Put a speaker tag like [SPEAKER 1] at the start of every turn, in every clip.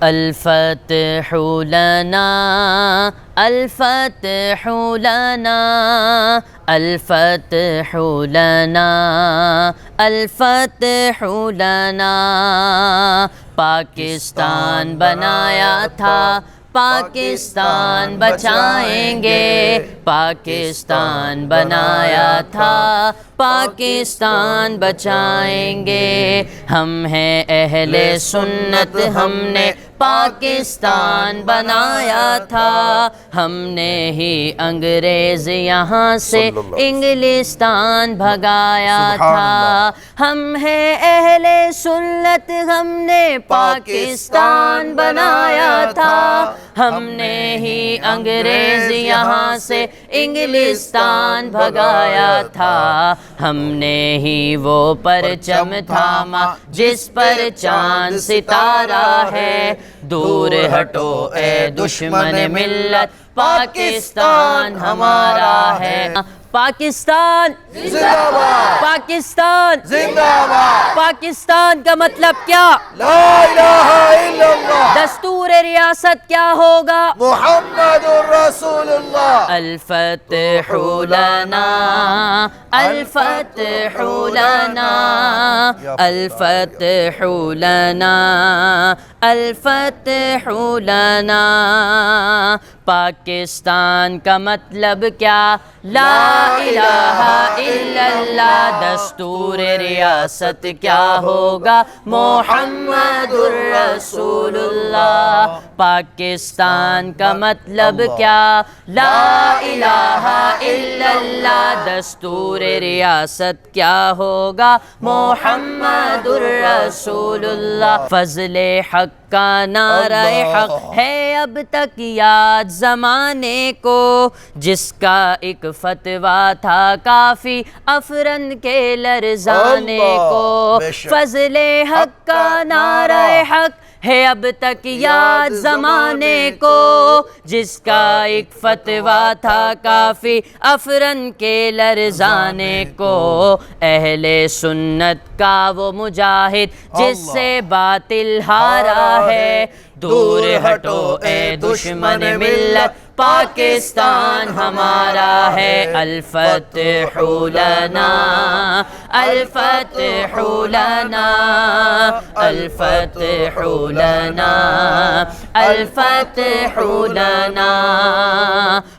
[SPEAKER 1] الفتح لنا الفتح لنا الفتح لنا الفتح لنا پاکستان بنایا تھا پاکستان بچائیں گے پاکستان بنایا تھا پاکستان بچائیں گے ہم ہیں اہل سنت ہم نے پاکستان بنایا تھا ہم نے ہی انگریز یہاں سے انگلستان بھگایا تھا ہم ہیں اہل سنت ہم نے پاکستان بنایا تھا ہم نے ہی انگریز یہاں سے انگلستان بھگایا تھا ہم نے ہی وہ پرچم تھاما جس پر چاند ستارہ ہے دور ہٹو اے دشمن ملت پاکستان ہمارا ہے پاکستان
[SPEAKER 2] زندہ باد
[SPEAKER 1] پاکستان
[SPEAKER 2] زندہ باد
[SPEAKER 1] پاکستان کا مطلب کیا
[SPEAKER 2] لا الہ الا اللہ
[SPEAKER 1] دستور ریاست کیا ہوگا
[SPEAKER 2] محمد رسول اللہ
[SPEAKER 1] الفتح لنا الفتح لنا الفتح لنا الفتح لنا پاکستان کا مطلب کیا لا الہ الا اللہ دستور ریاست کیا ہوگا محمد الرسول اللہ پاکستان کا مطلب کیا لا الہ الا اللہ دستور ریاست کیا ہوگا محمد الرسول اللہ فضل حق کا نعرہ حق ہے اب تک یاد زمانے کو جس کا ایک فتویٰ تھا کافی افرن کے لرزانے کو فضل حق کا نعرہ حق ہے اب تک یاد زمانے کو جس کا ایک فتویٰ تھا کافی افرن کے لرزانے کو اہل سنت کا وہ مجاہد جس سے باطل ہارا ہے دور ہٹو اے دشمن ملت پاکستان ہمارا ہے الفتح لنا الفتح لنا الفتح لنا الفتح لنا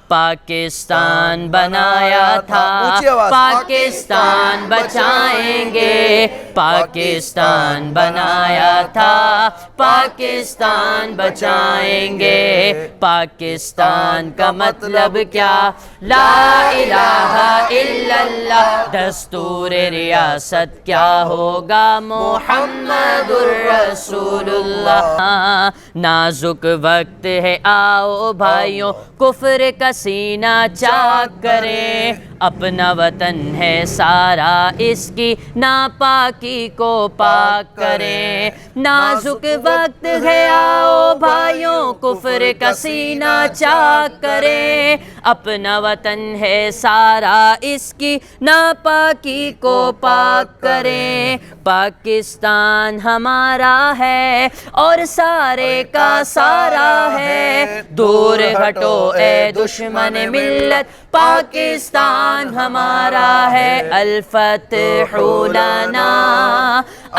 [SPEAKER 1] پاکستان بنایا تھا پاکستان بچائیں گے پاکستان بنایا تھا پاکستان بچائیں گے پاکستان کا مطلب کیا لا الہ الا اللہ دستور ریاست کیا ہوگا محمد الرسول اللہ نازک وقت ہے آؤ بھائیوں کفر کا سینہ چاک کریں اپنا وطن ہے سارا اس کی ناپاکی کو پاک کریں نازک وقت ہے آؤ بھائیوں کفر کا سینہ چاک کریں اپنا وطن ہے سارا اس کی ناپاکی کو پاک کریں پاکستان ہمارا ہے اور سارے کا سارا ہے دور ہٹو اے دشمن ملت پاکستان ہمارا ہے الفتح لنا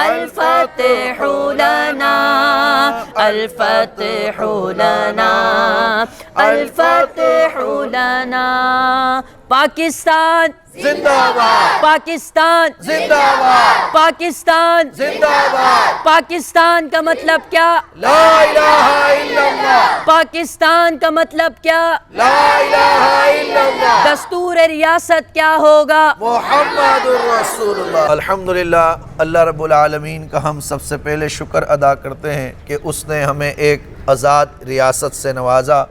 [SPEAKER 1] الفتح لنا الفتح لنا الفتح لنا پاکستان
[SPEAKER 2] زندہ باد
[SPEAKER 1] پاکستان
[SPEAKER 2] زندہ باد
[SPEAKER 1] پاکستان
[SPEAKER 2] زندہ باد
[SPEAKER 1] پاکستان کا مطلب کیا
[SPEAKER 2] لا الہ الا اللہ
[SPEAKER 1] پاکستان کا مطلب کیا
[SPEAKER 2] لا الہ الا اللہ
[SPEAKER 1] دستور ریاست کیا ہوگا
[SPEAKER 2] محمد الرسول اللہ الحمدللہ اللہ رب العالمین کا ہم سب سے پہلے شکر ادا کرتے ہیں کہ اس نے ہمیں ایک آزاد ریاست سے نوازا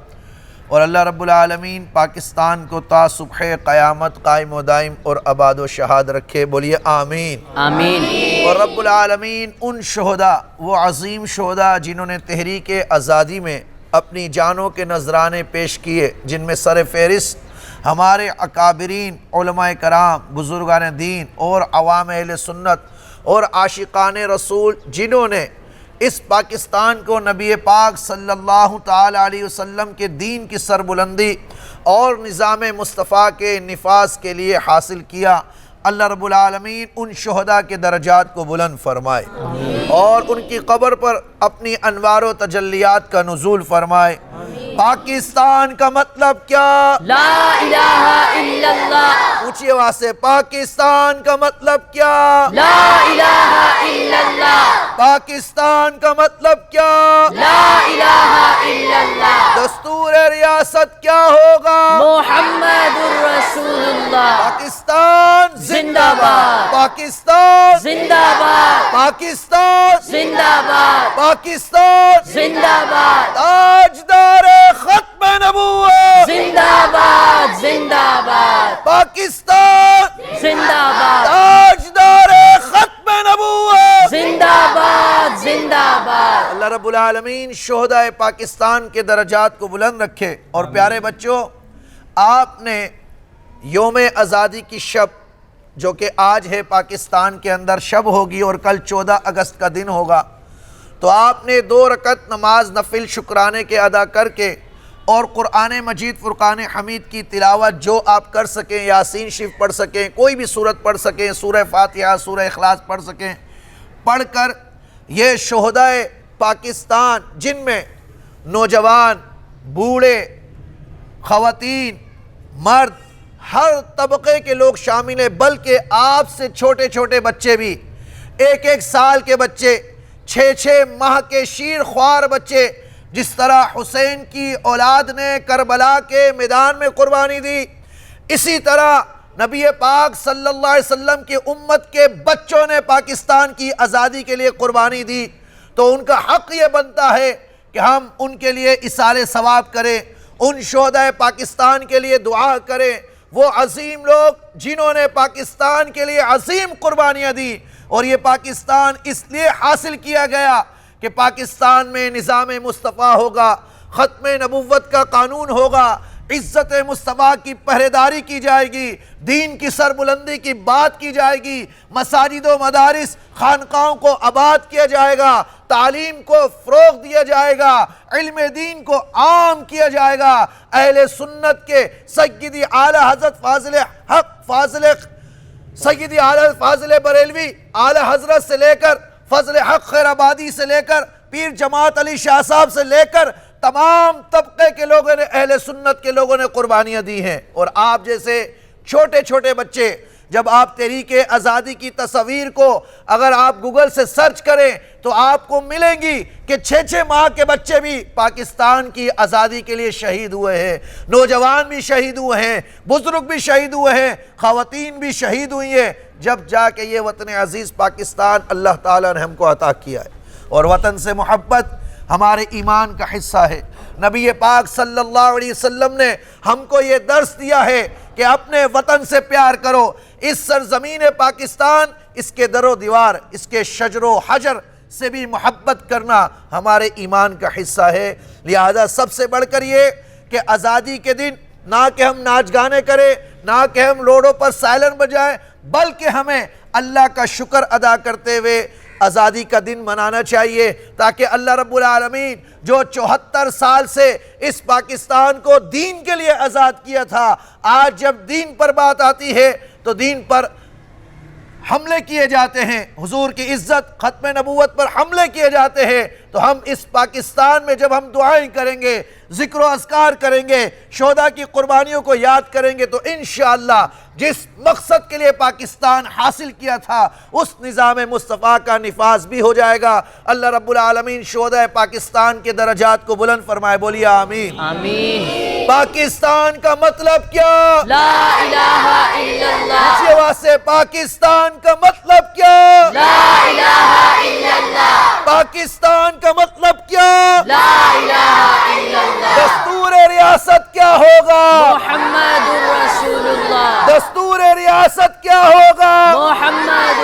[SPEAKER 2] اور اللہ رب العالمین پاکستان کو تا صبح قیامت قائم و دائم اور آباد و شہاد رکھے بولیے آمین
[SPEAKER 1] آمین
[SPEAKER 2] اور رب العالمین ان شہداء وہ عظیم شہداء جنہوں نے تحریک آزادی میں اپنی جانوں کے نذرانے پیش کیے جن میں سر فہرست ہمارے اکابرین علماء کرام بزرگان دین اور عوام اہل سنت اور عاشقان رسول جنہوں نے اس پاکستان کو نبی پاک صلی اللہ تعالی علیہ وسلم کے دین کی سربلندی اور نظام مصطفیٰ کے نفاذ کے لیے حاصل کیا۔ اللہ رب العالمین ان شہداء کے درجات کو بلند فرمائے اور ان کی قبر پر اپنی انوار و تجلیات کا نزول فرمائے۔ پاکستان کا مطلب کیا؟
[SPEAKER 1] لا الہ الا اللہ،
[SPEAKER 2] اونچی آواز سے پاکستان کا مطلب کیا؟
[SPEAKER 1] لا الہ الا اللہ،
[SPEAKER 2] پاکستان کا مطلب کیا؟
[SPEAKER 1] لا الہ الا اللہ،
[SPEAKER 2] دستور ریاست کیا ہوگا؟
[SPEAKER 1] محمد الرسول اللہ،
[SPEAKER 2] پاکستان
[SPEAKER 1] زندہ باد،
[SPEAKER 2] پاکستان
[SPEAKER 1] زندہ باد،
[SPEAKER 2] پاکستان
[SPEAKER 1] زندہ باد،
[SPEAKER 2] پاکستان
[SPEAKER 1] زندہ باد،
[SPEAKER 2] تاجدار ختم نبوت،
[SPEAKER 1] زندہ باد، زندہ باد،
[SPEAKER 2] پاکستان
[SPEAKER 1] زندہ باد،
[SPEAKER 2] تاجدار ختم نبوت۔
[SPEAKER 1] زندہ باد، زندہ باد۔
[SPEAKER 2] اللہ رب العالمین شہداء پاکستان کے درجات کو بلند رکھے۔ اور پیارے بچوں، آپ نے یوم آزادی کی شب جو کہ آج ہے پاکستان کے اندر شب ہوگی اور کل 14 اگست کا دن ہوگا، تو آپ نے 2 رکعت نماز نفل شکرانے کے ادا کر کے اور قرآن مجید فرقان حمید کی تلاوت جو آپ کر سکیں، یاسین شریف پڑھ سکیں، کوئی بھی سورت پڑھ سکیں، سورہ فاتحہ، سورہ اخلاص پڑھ سکیں، پڑھ کر یہ شہداء پاکستان جن میں نوجوان، بوڑھے، خواتین، مرد، ہر طبقے کے لوگ شامل ہیں، بلکہ آپ سے چھوٹے چھوٹے بچے بھی، 1 سال کے بچے، 6 ماہ کے شیر خوار بچے، جس طرح حسین کی اولاد نے کربلا کے میدان میں قربانی دی، اسی طرح نبی پاک صلی اللہ علیہ وسلم کی امت کے بچوں نے پاکستان کی آزادی کے لیے قربانی دی۔ تو ان کا حق یہ بنتا ہے کہ ہم ان کے لیے ایصال ثواب کریں، ان شہداء پاکستان کے لیے دعا کریں، وہ عظیم لوگ جنہوں نے پاکستان کے لیے عظیم قربانیاں دی۔ اور یہ پاکستان اس لیے حاصل کیا گیا کہ پاکستان میں نظام مصطفیٰ ہوگا، ختم نبوت کا قانون ہوگا، عزت مصطفیٰ کی پہریداری کی جائے گی، دین کی سربلندی کی بات کی جائے گی، مساجد و مدارس، خانقاہوں کو آباد کیا جائے گا، تعلیم کو فروغ دیا جائے گا، علم دین کو عام کیا جائے گا۔ اہل سنت کے سیدی اعلیٰ حضرت سیدی اعلیٰ فاضل بریلوی اعلیٰ حضرت سے لے کر فضل حق خیر آبادی سے لے کر پیر جماعت علی شاہ صاحب سے لے کر تمام طبقے کے لوگوں نے، اہل سنت کے لوگوں نے قربانیاں دی ہیں۔ اور آپ جیسے چھوٹے چھوٹے بچے، جب آپ تحریک آزادی کی تصویر کو اگر آپ گوگل سے سرچ کریں تو آپ کو ملیں گی کہ 6 ماہ کے بچے بھی پاکستان کی آزادی کے لیے شہید ہوئے ہیں، نوجوان بھی شہید ہوئے ہیں، بزرگ بھی شہید ہوئے ہیں، خواتین بھی شہید ہوئی ہیں، جب جا کے یہ وطن عزیز پاکستان اللہ تعالیٰ نے ہم کو عطا کیا ہے۔ اور وطن سے محبت ہمارے ایمان کا حصہ ہے۔ نبی پاک صلی اللہ علیہ وسلم نے ہم کو یہ درس دیا ہے کہ اپنے وطن سے پیار کرو۔ اس سرزمین پاکستان، اس کے در و دیوار، اس کے شجر و حجر سے بھی محبت کرنا ہمارے ایمان کا حصہ ہے۔ لہذا سب سے بڑھ کر یہ کہ آزادی کے دن نہ کہ ہم ناچ گانے کریں، نہ کہ ہم روڈوں پر سائلن بجائیں، بلکہ ہمیں اللہ کا شکر ادا کرتے ہوئے آزادی کا دن منانا چاہیے، تاکہ اللہ رب العالمین جو 74 سال سے اس پاکستان کو دین کے لیے آزاد کیا تھا، آج جب دین پر بات آتی ہے تو دین پر حملے کیے جاتے ہیں، حضور کی عزت، ختم نبوت پر حملے کیے جاتے ہیں، تو ہم اس پاکستان میں جب ہم دعائیں کریں گے، ذکر و اذکار کریں گے، شہداء کی قربانیوں کو یاد کریں گے، تو انشاءاللہ جس مقصد کے لیے پاکستان حاصل کیا تھا اس نظام مصطفیٰ کا نفاذ بھی ہو جائے گا۔ اللہ رب العالمین شہداء پاکستان کے درجات کو بلند فرمائے، بولیے آمین۔
[SPEAKER 1] آمین۔
[SPEAKER 2] پاکستان کا مطلب کیا؟
[SPEAKER 1] لا الہ الا اللہ،
[SPEAKER 2] اسی آواز سے پاکستان کا مطلب کیا؟
[SPEAKER 1] لا الہ الا اللہ،
[SPEAKER 2] پاکستان کا مطلب کیا؟
[SPEAKER 1] لا الہ الا اللہ،
[SPEAKER 2] دستور ریاست کیا ہوگا؟
[SPEAKER 1] محمد الرسول اللہ،
[SPEAKER 2] دستور ریاست کیا ہوگا؟
[SPEAKER 1] محمد